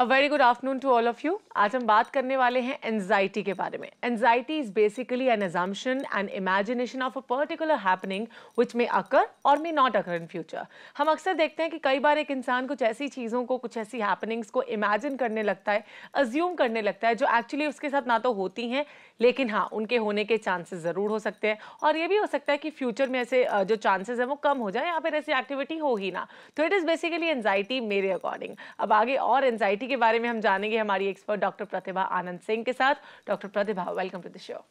A very good afternoon to all of you. आज हम बात करने वाले हैं एंजाइटी के बारे में. Anxiety is basically an assumption and imagination of a particular happening which may occur or may not occur in future. हम अक्सर देखते हैं कि कई बार एक इंसान कुछ ऐसी चीज़ों को, कुछ ऐसी happenings को imagine करने लगता है, assume करने लगता है जो actually उसके साथ ना तो होती हैं, लेकिन हाँ उनके होने के चांसेस ज़रूर हो सकते हैं और ये भी हो सकता है कि फ्यूचर में ऐसे जो चांसेस हैं वो कम हो जाए या फिर ऐसी एक्टिविटी हो ही ना. तो इट इज़ बेसिकली एंजाइटी मेरे अकॉर्डिंग. अब आगे और एंजाइटी के बारे में हम जानेंगे हमारी एक्सपर्ट डॉक्टर प्रतिभा आनंद सिंह के साथ. Doctor Pratibha, welcome to the show.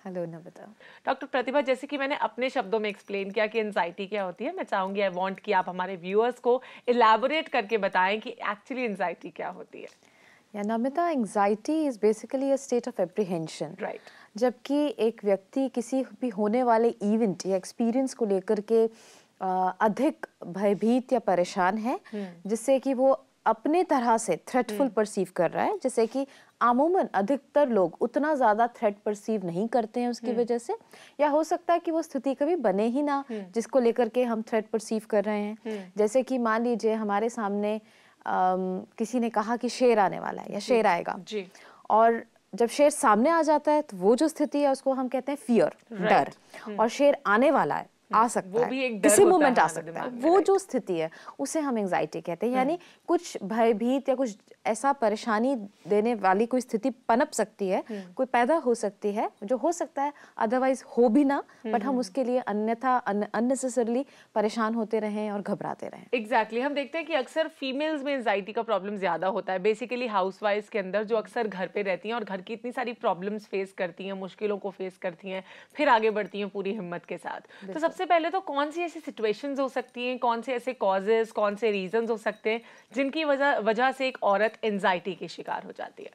Hello Namita. Doctor Pratibha, जैसे कि मैंने अपने शब्दों में एक्सप्लेन किया कि एंजाइटी क्या होती है, मैं चाहूंगी आई वांट कि आप हमारे व्यूअर्स को इलैबोरेट करके बताएं कि एक्चुअली एंजाइटी क्या होती है. या Namita, anxiety is basically a state of apprehension. Right. जबकि एक व्यक्ति किसी भी होने वाले इवेंट या एक्सपीरियंस को लेकर के अधिक भयभीत या परेशान है, जिससे कि वो अपने तरह से थ्रेटफुल परसीव कर रहा है, जैसे कि अमूमन अधिकतर लोग उतना ज़्यादा थ्रेट परसीव नहीं करते हैं उसकी वजह से, या हो सकता है कि वो स्थिति कभी बने ही ना जिसको लेकर के हम थ्रेट परसीव कर रहे हैं. जैसे कि मान लीजिए हमारे सामने किसी ने कहा कि शेर आने वाला है या शेर आएगा जी. और जब शेर सामने आ जाता है तो वो जो स्थिति है उसको हम कहते हैं फियर, डर. और शेर आने वाला है, आ सकता है, भी एक किसी मोमेंट आ सकता है, वो जो स्थिति है उसे हम एंजाइटी कहते हैं. यानी कुछ भयभीत या कुछ ऐसा परेशानी देने वाली कोई स्थिति पनप सकती है, कोई पैदा हो सकती है, जो हो सकता है अदरवाइज हो भी ना, बट हम उसके लिए अन्यथा अननेसेसरली परेशान होते रहें और घबराते रहें. एग्जैक्टली. हम देखते हैं कि अक्सर फीमेल्स में एंजाइटी का प्रॉब्लम ज्यादा होता है, बेसिकली हाउसवाइफ्स के अंदर, जो अक्सर घर पे रहती हैं और घर की इतनी सारी प्रॉब्लम्स फेस करती हैं, मुश्किलों को फेस करती हैं, फिर आगे बढ़ती हैं पूरी हिम्मत के साथ. तो सबसे पहले तो कौन सी ऐसी सिचुएशंस हो सकती हैं, कौन से ऐसे कॉजेस, कौन से रीजंस हो सकते हैं जिनकी वजह से एक औरत एंजाइटी की शिकार हो जाती है?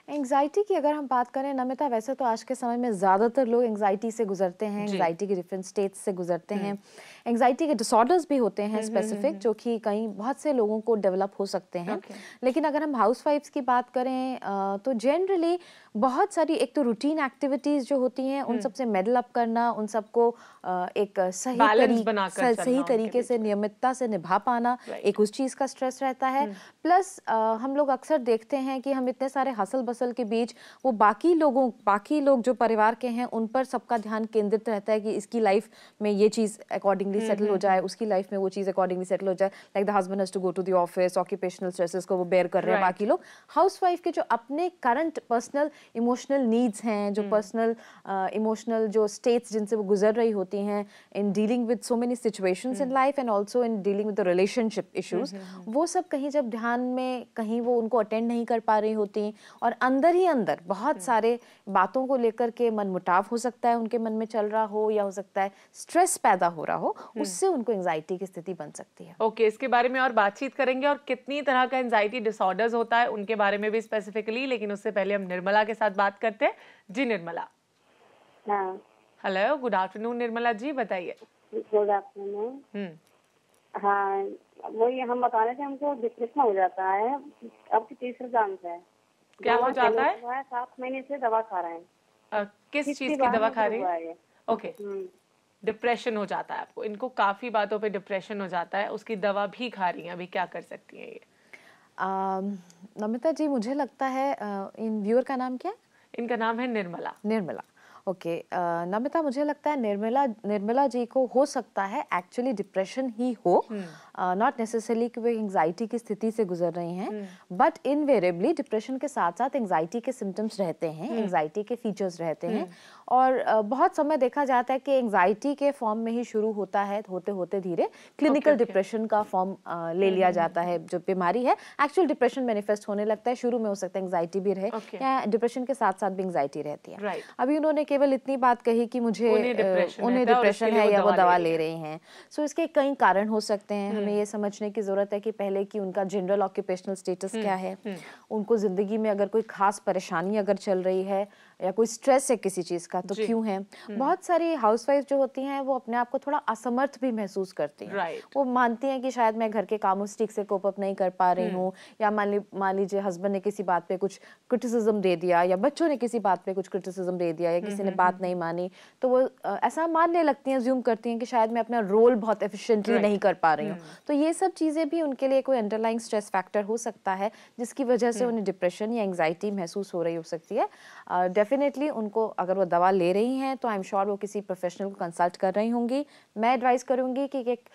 एंग्जाइटी की अगर हम बात करें नमिता, वैसे तो आज के समय में ज़्यादातर लोग एंग्जाइटी से गुजरते हैं, एंग्जाइटी के डिफरेंट स्टेट्स से गुजरते हैं. एंग्जाइटी के डिसऑर्डर्स भी होते हैं स्पेसिफिक, जो कि कई बहुत से लोगों को डेवलप हो सकते हैं. लेकिन अगर हम हाउसवाइफ्स की बात करें तो जनरली बहुत सारी, एक तो रूटीन एक्टिविटीज़ जो होती हैं उन सबसे मेडल अप करना, उन सबको एक सही तरीके से नियमितता से निभा पाना, एक उस चीज़ का स्ट्रेस रहता है. प्लस हम लोग अक्सर देखते हैं कि हम इतने सारे हसल बसल के बीच वो बाकी लोग जो परिवार के हैं उन पर सबका ध्यान केंद्रित रहता है कि इसकी लाइफ में ये चीज़ अकॉर्डिंगली सेटल हो जाए, उसकी लाइफ में वो चीज़ अकॉर्डिंगली सेटल हो जाए. Like the husband has to go to the office, occupational stresses को वो बेयर कर रहे हैं बाकी लोग. हाउसवाइफ के जो अपने करंट पर्सनल इमोशनल नीड्स हैं, जो पर्सनल इमोशनल जो स्टेट्स जिनसे वो गुजर रही होती हैं in dealing with so many situations in life and also in dealing with the relationship issues, वो सब कहीं जब ध्यान में कहीं वो उनको अटेंड नहीं कर पा रही होती और अंदर ही अंदर बहुत सारे बातों को लेकर के मनमुटाव हो सकता है उनके मन में चल रहा हो, या हो सकता है स्ट्रेस पैदा हो रहा हो, उससे उनको एंजाइटी की स्थिति बन सकती है. ओके, इसके बारे में और बातचीत करेंगे और कितनी तरह का एंजाइटी डिसऑर्डर्स होता है उनके बारे में भी स्पेसिफिकली, लेकिन उससे पहले हम निर्मला के साथ बात करते हैं. जी Nirmala. Hello, good afternoon Nirmala ji, बताइए. Good afternoon. हाँ, वही हम बता रहे थे, हमको डिप्रेशन हो जाता है. अब की तीसरा चांस है. क्या हो जाता है? 7 महीने से दवा खा रहे हैं. किस चीज की दवा खा रही है? ओके, डिप्रेशन हो जाता है आपको. इनको काफी बातों पे डिप्रेशन हो जाता है, उसकी दवा भी खा रही हैं, अभी क्या कर सकती हैं ये? नमिता जी, मुझे लगता है इन व्यूअर का नाम क्या है? इनका नाम है निर्मला. निर्मला. ओके. नमिता, मुझे लगता है निर्मला जी को हो सकता है एक्चुअली डिप्रेशन ही हो, नॉट नेसेसरली कि वो एंग्जाइटी की स्थिति से गुजर रही हैं, बट इनवेरिएबली डिप्रेशन के साथ साथ एंग्जाइटी के सिम्टम्स रहते हैं, एंग्जाइटी के फीचर्स रहते हैं. और बहुत समय देखा जाता है कि एंग्जाइटी के फॉर्म में ही शुरू होता है, होते होते धीरे क्लिनिकल डिप्रेशन का फॉर्म ले लिया जाता है. जो बीमारी है एक्चुअल डिप्रेशन मैनिफेस्ट होने लगता है. शुरू में हो सकता है एंग्जाइटी भी रहे, या डिप्रेशन के साथ साथ भी एंग्जाइटी रहती है. अभी उन्होंने केवल इतनी बात कही कि मुझे उन्हें डिप्रेशन है या वो दवा ले रही हैं. सो इसके कई कारण हो सकते हैं. हमें ये समझने की जरूरत है कि पहले कि उनका जनरल ऑक्यूपेशनल स्टेटस क्या है, उनको जिंदगी में अगर कोई खास परेशानी अगर चल रही है या कोई स्ट्रेस है किसी चीज़ का तो क्यों है। बहुत सारी हाउसवाइफ जो होती हैं वो अपने आप को थोड़ा असमर्थ भी महसूस करती हैं। वो मानती हैं कि शायद मैं घर के कामों से ठीक से कोप अप नहीं कर पा रही हूँ, या मान लीजिए हस्बैंड ने किसी बात पे कुछ क्रिटिसिज्म दे दिया, या बच्चों ने किसी बात पे कुछ क्रिटिसिज्म दे दिया, या किसी ने बात नहीं मानी, तो वो ऐसा मानने लगती हैं, अज्यूम करती हैं कि शायद मैं अपना रोल बहुत एफिशिएंटली नहीं कर पा रही हूँ। तो ये सब चीज़ें भी उनके लिए कोई अंडरलाइंग स्ट्रेस फैक्टर हो सकता है जिसकी वजह से उन्हें डिप्रेशन या एंग्जाइटी महसूस हो रही हो सकती है। डेफिनेटली उनको अगर वो दवा ले रही हैं तो आई एम श्योर वो किसी प्रोफेशनल को कंसल्ट कर रही होंगी। मैं एडवाइस करूंगी कि एक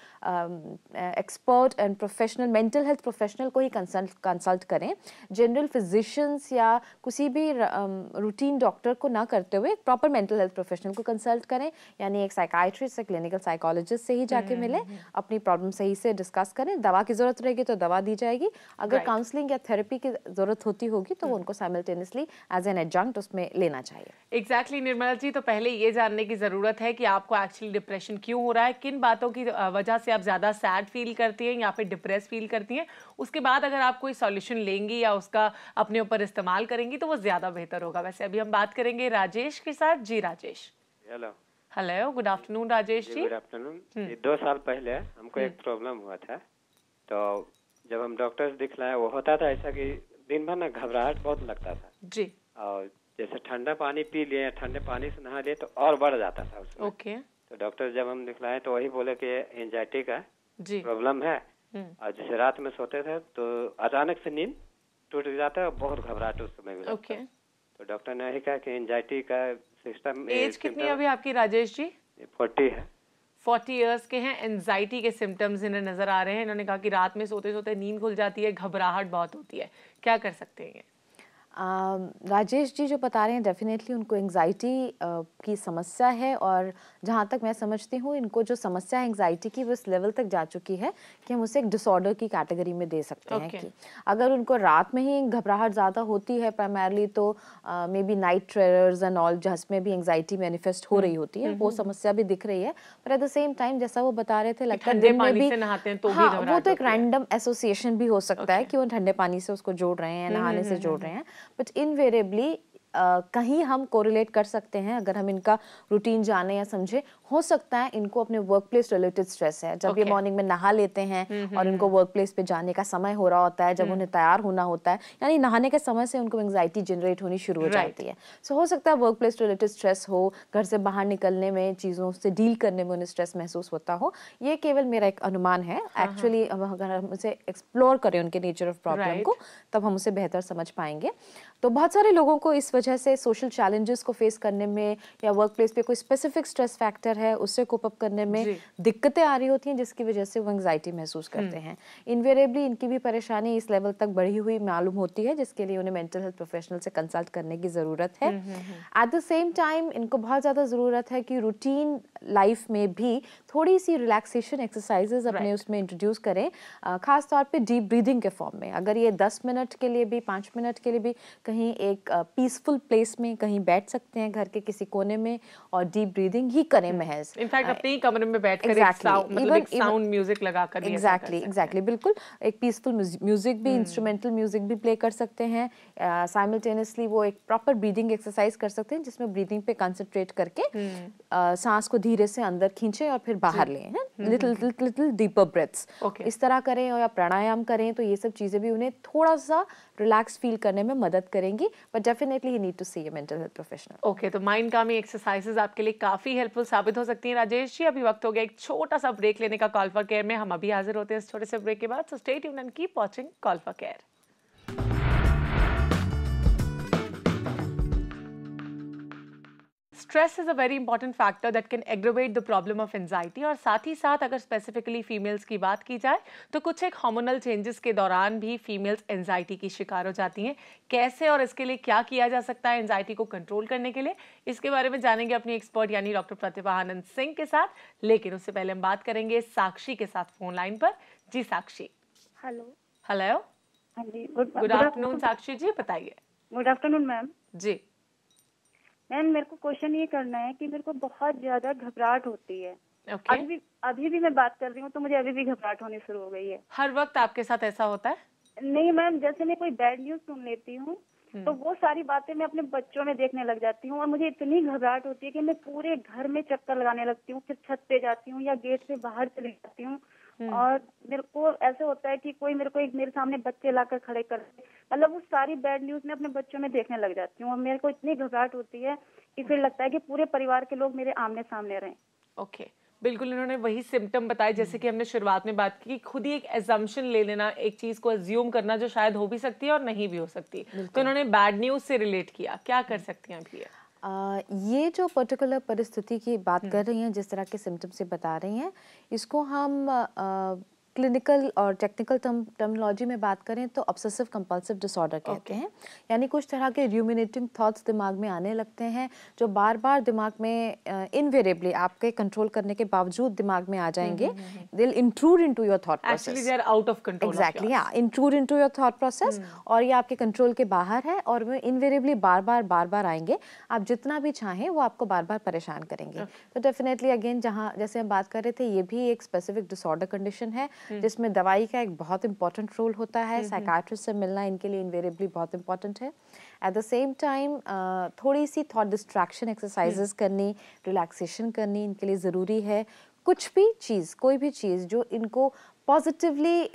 expert and professional mental health professional को ही कंसल्ट करें। जनरल फिजिशियंस या किसी भी रूटीन डॉक्टर को ना करते हुए एक प्रॉपर मेंटल हेल्थ प्रोफेशनल को कंसल्ट करें, यानी एक साइकाइट्रिस्ट या क्लिनिकल साइकोलॉजिस्ट से ही जाके मिलें, अपनी प्रॉब्लम सही से डिस्कस करें। दवा की जरूरत रहेगी तो दवा दी जाएगी, अगर काउंसलिंग या थेरेपी की जरूरत होती होगी तो उनको साइमल्टेनियसली एज एन एडजंक्ट उसमें लेना चाहिए। एग्जैक्टली निर्मला जी, तो पहले ये जानने की जरूरत है कि आपको एक्चुअली डिप्रेशन क्यों हो रहा है, किन बातों की वजह से आप ज्यादा सैड फील करती हैं या फिर डिप्रेस फील करती हैं। उसके बाद अगर आप कोई सॉल्यूशन लेंगी या उसका अपने ऊपर इस्तेमाल करेंगी तो वो ज्यादा बेहतर होगा। वैसे अभी हम बात करेंगे राजेश के साथ। जी Rajesh. Hello. Hello, good afternoon Rajesh ji. Good afternoon. 2 साल पहले हमको एक प्रॉब्लम हुआ था, तो जब हम डॉक्टर से दिखलाए वो होता था ऐसा कि दिन भर ना घबराहट बहुत लगता था जी, और जैसे ठंडा पानी पी लिए या ठंडे पानी से नहा लिए तो और बढ़ जाता था उसमें। ओके। तो डॉक्टर जब हम दिखलाए तो वही बोले कि एंजाइटी का जी प्रॉब्लम है, और जैसे रात में सोते थे तो अचानक से नींद टूट जाता है और बहुत घबराहट उस समय में। ओके। तो डॉक्टर ने यही कहा कि एंजाइटी का सिस्टम। एज कितनी है अभी आपकी राजेश जी? 40 है। 40 इयर्स के हैं। एंजाइटी के सिम्टम्स इन्हें नजर आ रहे हैं। इन्होंने कहा कि रात में सोते सोते नींद खुल जाती है, घबराहट बहुत होती है। क्या कर सकते हैं? राजेश जी जो बता रहे हैं डेफिनेटली उनको एंग्जाइटी की समस्या है, और जहाँ तक मैं समझती हूँ इनको जो समस्या है एंग्जाइटी की वो इस लेवल तक जा चुकी है कि हम उसे एक डिसऑर्डर की कैटेगरी में दे सकते हैं। कि अगर उनको रात में ही घबराहट ज़्यादा होती है प्राइमरली, तो maybe night terrors and all जिसमें भी एंग्जाइटी मैनिफेस्ट हो रही होती है, वो समस्या भी दिख रही है। पर एट द सेम टाइम जैसा वो बता रहे थे लगता है दिन में भी नहाते हैं तो हाँ, वो तो एक रैंडम एसोसिएशन भी हो सकता है कि वो ठंडे पानी से उसको जोड़ रहे हैं, नहाने से जोड़ रहे हैं। बट इनवेरिएबली कहीं हम कोरिलेट कर सकते हैं अगर हम इनका रूटीन जाने या समझे। हो सकता है इनको अपने वर्क प्लेस रिलेटेड स्ट्रेस है। जब ये मॉर्निंग में नहा लेते हैं और इनको वर्क प्लेस पे जाने का समय हो रहा होता है, जब उन्हें तैयार होना होता है, यानी नहाने के समय से उनको एंग्जाइटी जनरेट होनी शुरू हो जाती है। सो हो सकता है वर्क प्लेस रिलेटेड स्ट्रेस हो, घर से बाहर निकलने में, चीज़ों से डील करने में उन्हें स्ट्रेस महसूस होता हो। ये केवल मेरा एक अनुमान है। एक्चुअली अगर हम उसे एक्सप्लोर करें उनके नेचर ऑफ प्रॉब्लम को, तब हम उसे बेहतर समझ पाएंगे। तो बहुत सारे लोगों को इस वजह से सोशल चैलेंजेस को फेस करने में या वर्क प्लेस पे कोई स्पेसिफिक स्ट्रेस फैक्टर है उससे कोप अप करने में दिक्कतें आ रही होती हैं, जिसकी वजह से वो एंग्जाइटी महसूस करते हैं। इनवेरिएबली इनकी भी परेशानी इस लेवल तक बढ़ी हुई मालूम होती है, जिसके लिए उन्हें मेंटल हेल्थ प्रोफेशनल से कंसल्ट करने की ज़रूरत है। एट द सेम टाइम इनको बहुत ज़्यादा ज़रूरत है कि रूटीन लाइफ में भी थोड़ी सी रिलैक्सेशन एक्सरसाइजेज अपने उसमें इंट्रोड्यूस करें, खास तौर पे डीप ब्रीदिंग के फॉर्म में। अगर ये 10 मिनट के लिए भी, 5 मिनट के लिए भी कहीं एक पीसफुल प्लेस में कहीं बैठ सकते हैं घर के किसी कोने में और डीप ब्रीदिंग ही करें महज। इनफैक्ट अपने ही कमरे में बैठकर एक साउंड म्यूजिक लगाकर भी एग्जैक्टली बिल्कुल एक पीसफुल म्यूजिक भी, इंस्ट्रूमेंटल म्यूजिक भी प्ले कर सकते हैं। साइमल्टेनियसली वो एक प्रॉपर ब्रीदिंग एक्सरसाइज कर सकते हैं जिसमें ब्रीदिंग पे कंसंट्रेट करके सांस को धीरे से अंदर खींचे और फिर बाहर लें, लिटिल डीपर ब्रेथ्स। इस तरह करें या प्राणायाम करें तो ये सब चीजें भी उन्हें थोड़ा सा रिलैक्स फील करने में मदद करेंगी। But definitely you need to see a mental health professional. Okay, तो माइंड कामिंग एक्सरसाइजेज आपके लिए काफी हेल्पफुल साबित हो सकती हैं राजेश जी। अभी वक्त हो गया एक छोटा सा ब्रेक लेने का कॉल फॉर केयर में। हम अभी हाजिर होते हैं इस छोटे से ब्रेक के बाद। So stay tuned and keep watching call for care. Stress is a very important factor that can aggravate the problem of anxiety. और साथ ही साथ अगर स्पेसिफिकली फीमेल्स की बात की जाए तो कुछ एक हार्मोनल चेंजेस के दौरान भी फीमेल्स एंजाइटी की शिकार हो जाती हैं। कैसे और इसके लिए क्या किया जा सकता है एंजाइटी को कंट्रोल करने के लिए, इसके बारे में जानेंगे अपनी एक्सपर्ट यानी डॉक्टर प्रतिभा आनंद सिंह के साथ। लेकिन उससे पहले हम बात करेंगे साक्षी के साथ फोन लाइन पर। जी साक्षी। हेलो। हेलो। हाँ जी, गुड आफ्टरनून साक्षी जी, बताइए। Good afternoon ma'am. जी मैम, मेरे को क्वेश्चन ये करना है कि मेरे को बहुत ज्यादा घबराहट होती है। अभी भी मैं बात कर रही हूँ तो मुझे अभी भी घबराहट होनी शुरू हो गई है। हर वक्त आपके साथ ऐसा होता है? नहीं मैम, जैसे मैं कोई बैड न्यूज सुन लेती हूँ तो वो सारी बातें मैं अपने बच्चों में देखने लग जाती हूँ और मुझे इतनी घबराहट होती है कि मैं पूरे घर में चक्कर लगाने लगती हूँ, फिर छत पे जाती हूँ या गेट से बाहर चली जाती हूँ। और मेरे को ऐसे होता है कि कोई मेरे को मेरे सामने बच्चे लाकर खड़े कर दे, मतलब वो सारी बैड न्यूज मैं अपने बच्चों में देखने लग जाती हूँ और मेरे को इतनी घबराहट होती है कि फिर लगता है कि पूरे परिवार के लोग मेरे आमने सामने रहें। ओके, बिल्कुल इन्होंने वही सिम्टम बताए जैसे कि हमने शुरुआत में बात की, खुद ही एक एजम्पशन ले लेना, एक चीज को अज्यूम करना जो शायद हो भी सकती है और नहीं भी हो सकती। तो इन्होंने बैड न्यूज से रिलेट किया, क्या कर सकती हैं अभी? ये जो पर्टिकुलर परिस्थिति की बात कर रही हैं, जिस तरह के सिम्टम से बता रही हैं, इसको हम क्लिनिकल और टेक्निकल टर्मिनोलॉजी में बात करें तो ऑब्सेसिव कंपल्सिव डिसऑर्डर कहते हैं। यानी कुछ तरह के रूमिनेटिंग थॉट्स दिमाग में आने लगते हैं जो बार बार दिमाग में इनवेरिएबली आपके कंट्रोल करने के बावजूद दिमाग में आ जाएंगे। They will intrude into your thought process. Actually they are out of control. Exactly, या intrude into your thought process, और ये आपके कंट्रोल के बाहर है और वो इनवेरिएबली बार बार आएंगे। आप जितना भी चाहें वो आपको बार बार परेशान करेंगे। तो डेफिनेटली अगेन, जहाँ जैसे हम बात कर रहे थे, ये भी एक स्पेसिफिक डिसऑर्डर कंडीशन है जिसमें दवाई का एक बहुत इंपॉर्टेंट रोल होता है। साइकाट्रिस्ट से मिलना इनके लिए इनवेरिएबली बहुत इंपॉर्टेंट है। एट द सेम टाइम थोड़ी सी थॉट डिस्ट्रैक्शन एक्सरसाइजेस करनी, रिलैक्सेशन करनी इनके लिए ज़रूरी है। कुछ भी चीज़, कोई भी चीज़ जो इनको पॉजिटिवली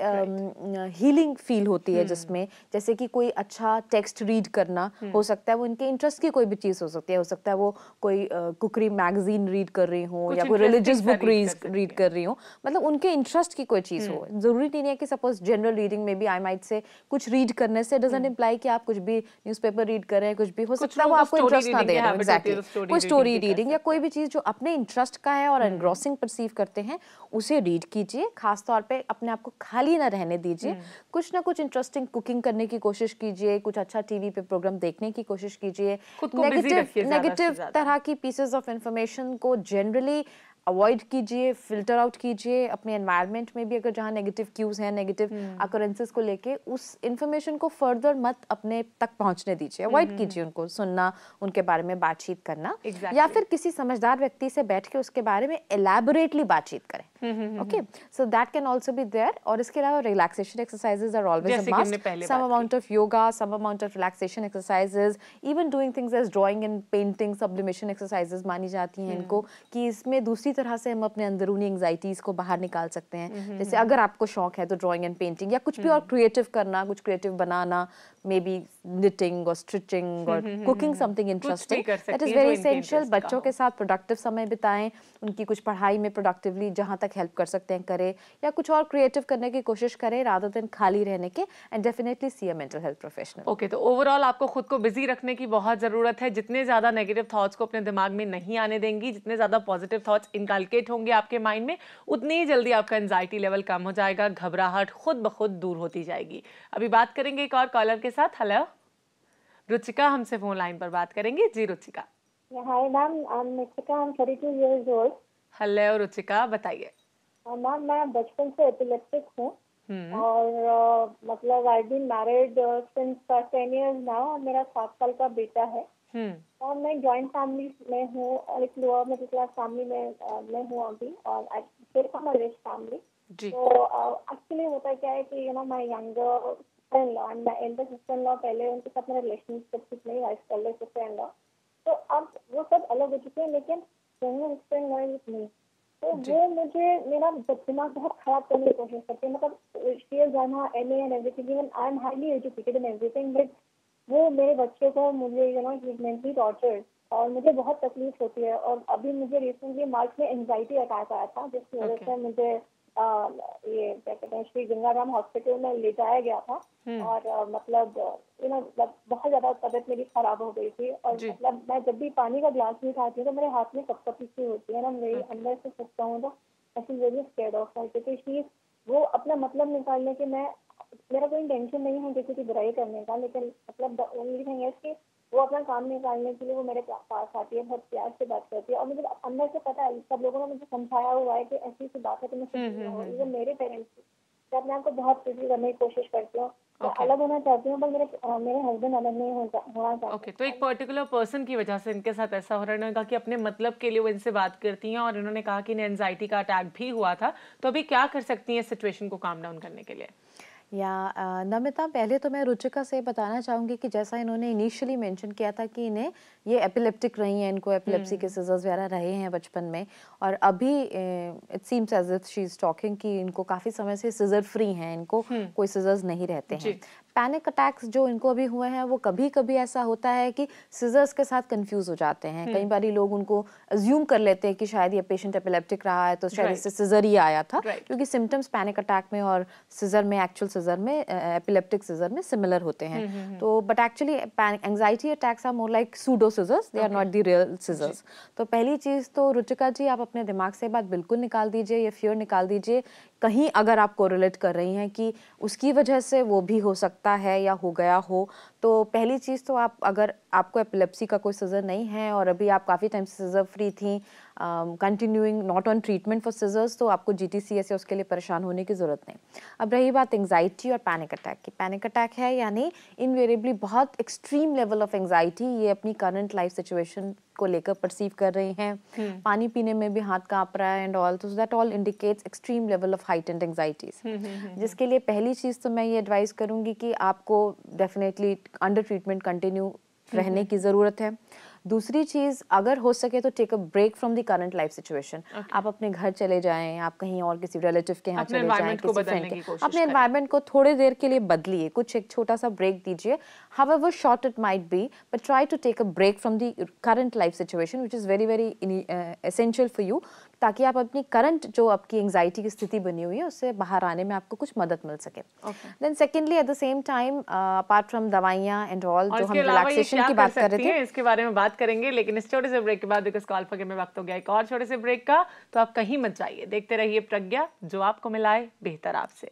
हीलिंग फील होती है, जिसमें जैसे कि कोई अच्छा टेक्स्ट रीड करना हो सकता है, वो इनके इंटरेस्ट की कोई भी चीज़ हो सकती है। हो सकता है वो कोई कुकरी मैगजीन रीड कर रही हो या कोई रिलीजियस बुक रीड कर रही हो, मतलब उनके इंटरेस्ट की कोई चीज़ हो। ज़रूरी नहीं है कि सपोज जनरल रीडिंग में भी आई माइट से कुछ रीड करने से डजंट इम्प्लाई कि आप कुछ भी न्यूज़पेपर रीड कर रहे हैं, कुछ भी हो सकता है वो आपको इंटरेस्ट ना दे रहे हो। एग्जैक्टली, कोई स्टोरी रीडिंग या कोई भी चीज़ जो अपने इंटरेस्ट का है और एनग्रॉसिंग परसीव करते हैं, उसे रीड कीजिए। खासतौर पे अपने आप को खाली ना रहने दीजिए। कुछ ना कुछ इंटरेस्टिंग कुकिंग करने की कोशिश कीजिए, कुछ अच्छा टीवी पे प्रोग्राम देखने की कोशिश कीजिए। नेगेटिव तरह की पीसेस ऑफ इंफॉर्मेशन को जनरली अवॉइड कीजिए, फिल्टर आउट कीजिए। अपने एनवायरनमेंट में भी अगर जहाँ नेगेटिव क्यूज हैं, नेगेटिव अकरेंसेस को लेके, उस इंफॉर्मेशन को फर्दर मत अपने तक पहुँचने दीजिए। अवॉइड कीजिए उनको सुनना, उनके बारे में बातचीत करना, या फिर किसी समझदार व्यक्ति से बैठ के उसके बारे में एलैबोरेटली बातचीत करें। Okay, so that can also be there. और इसके अलावा relaxation exercises are always a must. Some amount of yoga, some amount of relaxation exercises, even doing things as drawing and painting, sublimation exercises मानी जाती हैं इनको, कि इसमें दूसरी तरह से हम अपने अंदरूनी एंजाइटीज को बाहर निकाल सकते हैं। जैसे अगर आपको शौक है तो ड्राइंग एंड पेंटिंग या कुछ भी और क्रिएटिव करना, कुछ creative banana, may be knitting और स्टिचिंग और cooking something interesting, that is very essential. बच्चों के साथ प्रोडक्टिव समय बिताएं, उनकी कुछ पढ़ाई में प्रोडक्टिवली जहां तक हेल्प कर सकते हैं करें, या कुछ और क्रिएटिव करने की कोशिश करें रादर देन खाली रहने के। And definitely see a mental health professional. Okay, तो ओवरऑल आपको खुद को बिजी रखने की बहुत जरूरत है। जितने ज्यादा नेगेटिव थॉट्स को अपने दिमाग में नहीं आने देंगी, जितने ज्यादा पॉजिटिव थॉट्स इनकलकेट होंगे आपके माइंड में, उतनी ही जल्दी आपका एंजाइटी लेवल कम हो जाएगा, घबराहट खुद ब खुद दूर होती जाएगी। अभी बात करेंगे एक और कॉलर के साथ। हेलो, रुचिका हमसे फोन लाइन पर बात करेंगी। जी Ruchika. Hi ma'am, I am Ruchika, I am 32 years old. Hello Ruchika, बताइए। मैम, मैं बचपन से एपिलेप्टिक हूँ और मतलब I been married since 10 years now और मेरा 7 साल का बेटा है। और मैं जॉइंट फैमिली में हूँ और एक लोअर मिडिल क्लास फैमिली में हूँ अभी, और आई फ्रॉम अ रिच फैमिली। तो एक्चुअली होता क्या है कि my younger sister-in-law and my Elder sister-in-law, पहले उनके साथ मेरा रिलेशनशिप ठीक नहीं, वाइफ एल्डर सिस्टर-इन-लॉ, तो अब वो सब अलग हो चुके हैं, लेकिन दोनों सिस्टर-इन-लॉ विद मी। तो वो मुझे मेरा दिमाग बहुत खराब करने की कोशिश करती है। मतलब she has done her MA and everything, even I am highly educated in everything, but वो मेरे बच्चे को मुझे मेंटली टॉर्चर, और मुझे बहुत तकलीफ होती है। और अभी मुझे रिसेंटली मार्च में एंजाइटी अटैक आया था, जिसकी वजह से मुझे ये क्या कहते हैं, श्री गंगाराम हॉस्पिटल में ले जाया गया था। और मतलब बहुत ज्यादा तबीयत मेरी खराब हो गई थी। और मतलब मैं जब भी पानी का ग्लास नहीं खाती हूँ तो मेरे हाथ में कपकपी सी होती है ना, मेरी अंदर से सोचता हूँ तो ऐसी वेरी स्कैर्ड ऑफ है, क्योंकि वो अपना मतलब निकालने के, मेरा कोई इंटेंशन नहीं है किसी की बुराई करने का, लेकिन मतलब द ओनली थिंग इज कि वो अपना काम निकालने के लिए वो मेरे पास आती है, बहुत प्यार से बात करती है। और मुझे अंदर से पता है, सब लोगों ने मुझे समझाया हुआ है कि ऐसी सी बात है तो मैं मेरे पेरेंट्स से अपने आप को बहुत प्रिजी करने की कोशिश करती हूँ। मैं अलग होना चाहती हूँ, पर मेरे हस्बैंड अलग नहीं होना चाहते। तो एक पर्टिकुलर पर्सन की वजह से इनके साथ ऐसा हो रहा है। इन्होंने कहा कि अपने मतलब के लिए वो इनसे बात करती हैं, और इन्होंने कहा कि इन्हें एंजाइटी का अटैक भी हुआ था। तो अभी क्या कर सकती हैं सिचुएशन को काम डाउन करने के लिए? या नमिता, पहले तो मैं रुचिका से बताना चाहूँगी कि जैसा इन्होंने इनिशियली मेंशन किया था कि इन्हें ये एपिलेप्टिक रही हैं, इनको एपिलेप्सी के सिजर्स वगैरह रहे हैं बचपन में, और अभी it seems as if she is talking कि इनको काफ़ी समय से सिजर फ्री हैं, इनको कोई सिजर्स नहीं रहते हैं। पैनिक अटैक्स जो इनको अभी हुए हैं वो कभी कभी ऐसा होता है कि सिजर्स के साथ कंफ्यूज हो जाते हैं। कई बारी लोग उनको अज्यूम कर लेते हैं कि शायद ये पेशेंट एपिलेप्टिक रहा है तो शायद इससे सिजर ही आया था, क्योंकि सिम्टम्स पैनिक अटैक में और सिजर में, एक्चुअल सिजर में, एपिलेप्टिक सिजर में सिमिलर होते हैं। तो but actually anxiety attacks are more like pseudo seizures, they are not the real seizures. तो पहली चीज़ तो रुचिका जी, आप अपने दिमाग से बात बिल्कुल निकाल दीजिए, ये फियर निकाल दीजिए। कहीं अगर आप कोरिलेट कर रही हैं कि उसकी वजह से वो भी हो सकता है या हो गया हो, तो पहली चीज़ तो आप, अगर आपको एपिलेप्सी का कोई सिजर नहीं है और अभी आप काफ़ी टाइम से सिजर फ्री थी, continuing not on treatment for scissors, तो आपको GTCS या उसके लिए परेशान होने की ज़रूरत नहीं। अब रही बात एंजाइटी और पैनिक अटैक की। पैनिक अटैक है यानी इनवेरिएबली बहुत एक्सट्रीम लेवल ऑफ एंजाइटी, ये अपनी करंट लाइफ सिचुएशन को लेकर परसीव कर रही हैं, पानी पीने में भी हाथ कांप रहा है एंड ऑल, तो that all indicates extreme level of heightened anxieties, जिसके लिए पहली चीज़ तो मैं ये एडवाइस करूँगी कि आपको डेफिनेटली अंडर ट्रीटमेंट कंटिन्यू रहने की ज़रूरत है। दूसरी चीज़, अगर हो सके तो take a break from the current life situation. आप अपने घर चले जाएं, आप कहीं और किसी रिलेटिव के यहाँ चले जाएं, किसी फ्रेंड के, अपने एनवायरनमेंट को थोड़ी देर के लिए बदलिए, कुछ एक छोटा सा ब्रेक दीजिए, however short it might be, but try to take a break from the current life situation which is very very essential for you, ताकि आप अपनी करंट जो आपकी एंजाइटी की स्थिति बनी हुई है उससे बाहर आने में आपको कुछ मदद मिल सके। Then secondly, at the same time, apart from दवाइयाँ एंड ऑल, जो हम रिलैक्सेशन की बात कर रहे थे, इसके बारे में बात करेंगे, लेकिन इस छोटे से ब्रेक के बाद, बिकॉज कॉल फॉर में वक्त हो गया एक और छोटे से ब्रेक का, तो आप कहीं मत जाइए, देखते रहिए प्रज्ञा, जो आपको मिलाए बेहतर आपसे।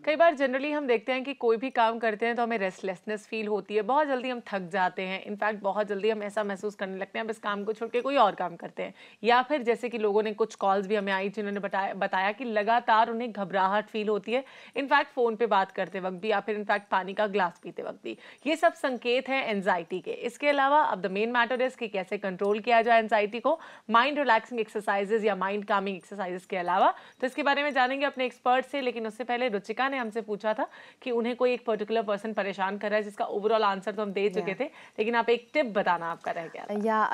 कई बार जनरली हम देखते हैं कि कोई भी काम करते हैं तो हमें रेस्टलेसनेस फील होती है, बहुत जल्दी हम थक जाते हैं, इनफैक्ट बहुत जल्दी हम ऐसा महसूस करने लगते हैं बस काम को छोड़ के कोई और काम करते हैं। या फिर जैसे कि लोगों ने, कुछ कॉल्स भी हमें आई जिन्होंने बताया कि लगातार उन्हें घबराहट फील होती है, इनफैक्ट फ़ोन पे बात करते वक्त भी, या फिर इनफैक्ट पानी का ग्लास पीते वक्त भी। ये सब संकेत हैं एंजाइटी के। इसके अलावा अब द मेन मैटर इज कि कैसे कंट्रोल किया जाए एंजाइटी को, माइंड रिलैक्सिंग एक्सरसाइजेज या माइंड कामिंग एक्सरसाइजेज के अलावा। तो इसके बारे में जानेंगे अपने एक्सपर्ट से, लेकिन उससे पहले रुचिका ने हमसे पूछा था कि उन्हें कोई एक पर्टिकुलर पर्सन परेशान कर रहा है, जिसका ओवरऑल आंसर तो हम दे चुके थे, लेकिन आप एक टिप बताना आपका रह गया था। या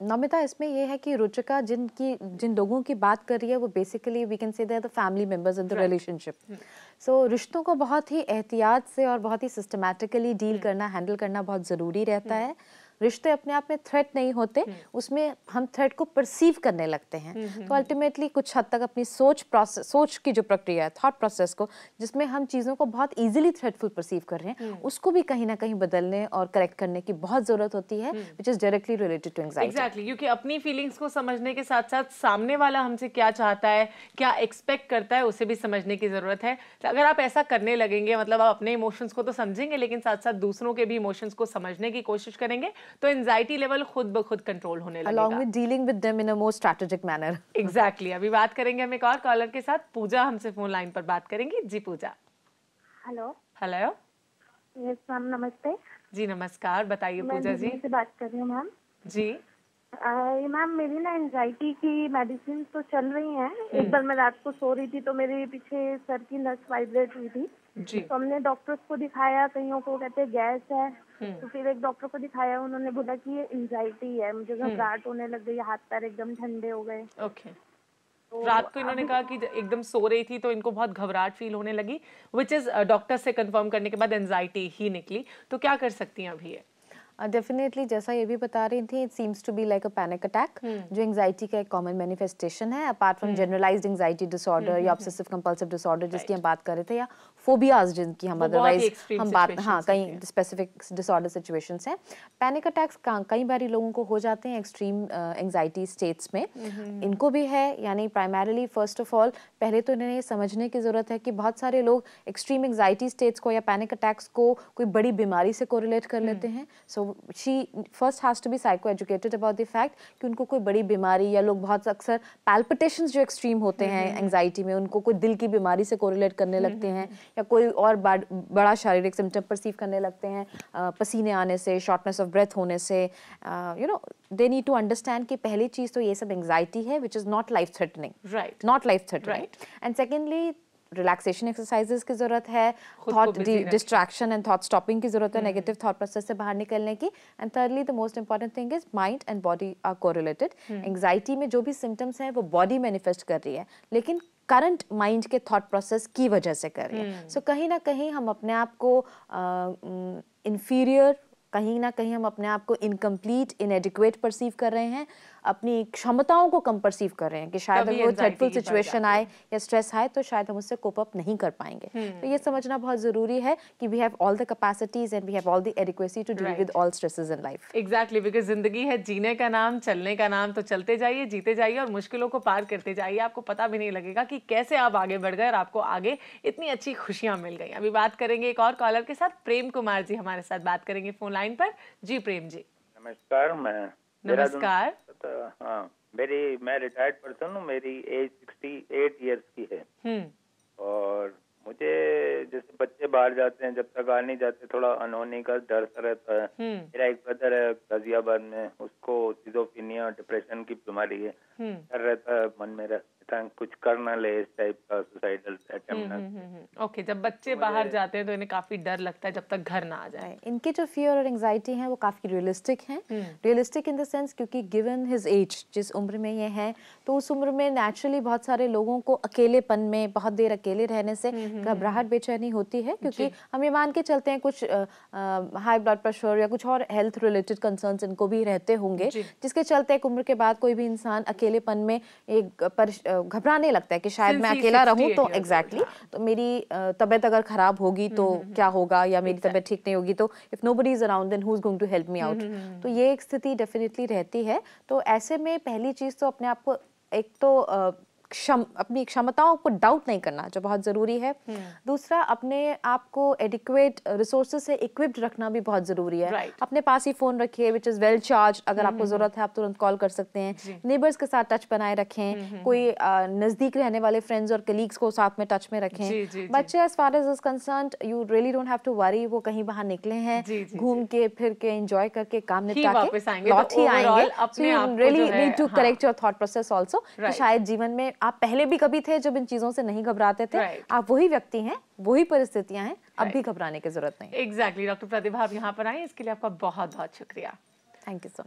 नमिता, इसमें ये है कि रुचिका जिन लोगों की बात कर रही है वो basically we can say they are the family members in the relationship. So रिश्तों को बहुत ही एहतियात से और बहुत ही सिस्टमैटिकली डील करना, हैंडल करना बहुत ज़रूरी रहता है। रिश्ते अपने आप में थ्रेट नहीं होते, उसमें हम थ्रेट को परसीव करने लगते हैं। तो अल्टीमेटली कुछ हद तक अपनी सोच की जो प्रक्रिया है, थॉट प्रोसेस को, जिसमें हम चीज़ों को बहुत इजीली थ्रेटफुल परसीव कर रहे हैं, उसको भी कहीं ना कहीं बदलने और करेक्ट करने की बहुत ज़रूरत होती है, which is directly related to anxiety. Exactly, क्योंकि अपनी फीलिंग्स को समझने के साथ साथ सामने वाला हमसे क्या चाहता है, क्या एक्सपेक्ट करता है, उसे भी समझने की ज़रूरत है। तो अगर आप ऐसा करने लगेंगे, मतलब आप अपने इमोशंस को तो समझेंगे, लेकिन साथ साथ दूसरों के भी इमोशंस को समझने की कोशिश करेंगे, तो एंजाइटी लेवल खुद ब खुद कंट्रोल होने लगेगा। Along with dealing with them in a more strategic manner. Exactly. अभी बात करेंगे हम एक और कॉलर के साथ, पूजा हमसे फोन लाइन पर बात करेंगी। जी पूजा। हेलो। हेलो। यस मैम, नमस्ते। जी नमस्कार, बताइए पूजा जी। मैं से बात कर रही हूँ मैम। जी मैम, मेरी ना एंजाइटी की मेडिसिन तो चल रही हैं। एक बार मैं रात को सो रही थी तो मेरे पीछे सर की नस वाइब्रेट हुई थी जी। तो हमने डॉक्टर्स को दिखाया, कईयों को कहते हैं गैस है, तो फिर एक डॉक्टर को दिखाया, उन्होंने बोला कि ये एंजाइटी है। मुझे घबराहट होने लग गई, हाथ पैर एकदम ठंडे हो गए। ओके। तो रात को इन्होंने कहा कि एकदम सो रही थी तो इनको बहुत घबराहट फील होने लगी, विच इज डॉक्टर से कंफर्म करने के बाद एंजाइटी ही निकली। तो क्या कर सकती हैं अभी ये? डेफिनेटली जैसा ये भी बता रही थी, it seems to be like a panic attack, जो एंजाइटी का एक कॉमन मैनिफेस्टेशन है, apart from generalised anxiety disorder या ऑब्सेसिव कंपल्सिव डिसऑर्डर जिसकी हम बात कर रहे थे, या फोबियाज जिनकी हम अदरवाइज हम बात, हाँ, कई स्पेसिफिक डिसऑर्डर सिचुएशंस हैं। पैनिक अटैक्स कई बार लोगों को हो जाते हैं एक्सट्रीम एंजाइटी स्टेट्स में, इनको भी है। यानी प्राइमरीली फर्स्ट ऑफ ऑल पहले तो इन्हें समझने की ज़रूरत है कि बहुत सारे लोग एक्सट्रीम एंजाइटी स्टेट्स को या पैनिक अटैक्स को कोई बड़ी बीमारी से कोरिलेट कर लेते हैं। सो she first has to be psycho educated about the fact कि उनको कोई बड़ी बीमारी, या लोग बहुत अक्सर palpitations जो एक्सट्रीम होते हैं एंजाइटी में, उनको कोई दिल की बीमारी से कोरिलेट करने लगते हैं, या कोई और बड़ा शारीरिक सिम्टम परसीव करने लगते हैं, पसीने आने से, शॉर्टनेस ऑफ ब्रेथ होने से, you know they need to understand कि पहली चीज़ तो ये सब एंग्जाइटी है which is not life threatening, right, not life threatening, and secondly relaxation exercises की ज़रूरत है, thought distraction and thought stopping की ज़रूरत है, नेगेटिव थॉट प्रोसेस से बाहर निकलने की, and thirdly the most important thing is mind and body are correlated. Anxiety में जो भी सिम्टम्स हैं वो बॉडी मैनिफेस्ट कर रही है, लेकिन करंट माइंड के थॉट प्रोसेस की वजह से कर रही है। सो कहीं ना कहीं हम अपने आप को इन्फीरियर, कहीं ना कहीं हम अपने आप को इनकम्प्लीट, इनएडिक्वेट परसीव कर रहे हैं, अपनी क्षमताओं को कम परसीव कर रहे हैं कि शायद अगर वो थ्रेटफुल सिचुएशन आए या स्ट्रेस आए तो शायद हम उससे कोप अप नहीं कर पाएंगे। तो ये समझना बहुत जरूरी है कि we have all the capacities and we have all the adequacy to deal with all stresses in life. Exactly, because जिंदगी है जीने का नाम, चलने का नाम, तो चलते जाइए, जीते जाइए और मुश्किलों को पार करते जाइए। आपको पता भी नहीं लगेगा कि कैसे आप आगे बढ़ गए और आपको आगे इतनी अच्छी खुशियां मिल गई। अभी बात करेंगे एक और कॉलर के साथ, प्रेम कुमार जी हमारे साथ बात करेंगे फोन लाइन पर। जी प्रेम जी। नमस्कार। नमस्कार। हाँ, मैं रिटायर्ड पर्सन हूँ, मेरी एज 68 इयर्स की है और मुझे जैसे बच्चे बाहर जाते हैं, जब तक आ नहीं जाते थोड़ा अनहोनी का डर सा रहता है। मेरा एक ब्रदर है गाजियाबाद में, उसको सिजोफ्रेनिया डिप्रेशन की बीमारी है, डर रहता है मन में रहता है कुछ कर ना ले इस टाइप का सुसाइडल अटेम्प्ट। ओके, जब बच्चे बाहर जाते हैं तो इन्हें काफी डर लगता है जब तक घर ना आ जाए। इनके जो फियर और एंजाइटी हैं वो काफ़ी रियलिस्टिक हैं, रियलिस्टिक इन द सेंस क्योंकि गिवन हिज एज, जिस उम्र में ये है, तो उस उम्र में नेचुरली बहुत सारे लोगों को अकेलेपन में, बहुत देर अकेले रहने से घबराहट, बेचैनी होती है, क्योंकि हम ये मान के चलते हैं कुछ हाई ब्लड प्रेशर या कुछ और हेल्थ रिलेटेड कंसर्न्स इनको भी रहते होंगे, जिसके चलते एक उम्र के बाद कोई भी इंसान अकेलेपन में एक घबराने लगता है कि शायद मैं अकेला रहूं तो एग्जैक्टली तो मेरी तबीयत अगर खराब होगी तो क्या होगा, या मेरी तबीयत ठीक नहीं होगी तो if nobody is around then who is going to help me out. तो ये एक स्थिति डेफिनेटली रहती है। तो ऐसे में पहली चीज तो अपने आप को एक तो अपनी क्षमताओं को डाउट नहीं करना, जो बहुत जरूरी है। दूसरा, अपने आप को एडिक्वेट रिसोर्सेज से इक्विप्ड रखना भी बहुत जरूरी है। अपने पास ही फोन रखिए विच इज वेल चार्ज, अगर आपको जरूरत है आप तुरंत कॉल कर सकते हैं। नेबर्स के साथ टच बनाए रखें, कोई नजदीक रहने वाले फ्रेंड्स और कलीग्स को साथ में टच में रखें। बच्चे as far as is concerned, you really don't have to worry, वो कहीं बाहर निकले हैं, घूम के फिर के एंजॉय करके काम निपटा के लौट ही आएंगे। So you really need to correct your thought process also, कि शायद जीवन में आप पहले भी कभी थे जब इन चीजों से नहीं घबराते थे, आप वही व्यक्ति हैं, वही परिस्थितियां हैं, अब भी घबराने की जरूरत नहीं। एग्जैक्टली। डॉक्टर प्रतिभा आप यहाँ पर आए, इसके लिए आपका बहुत बहुत शुक्रिया। Thank you so much.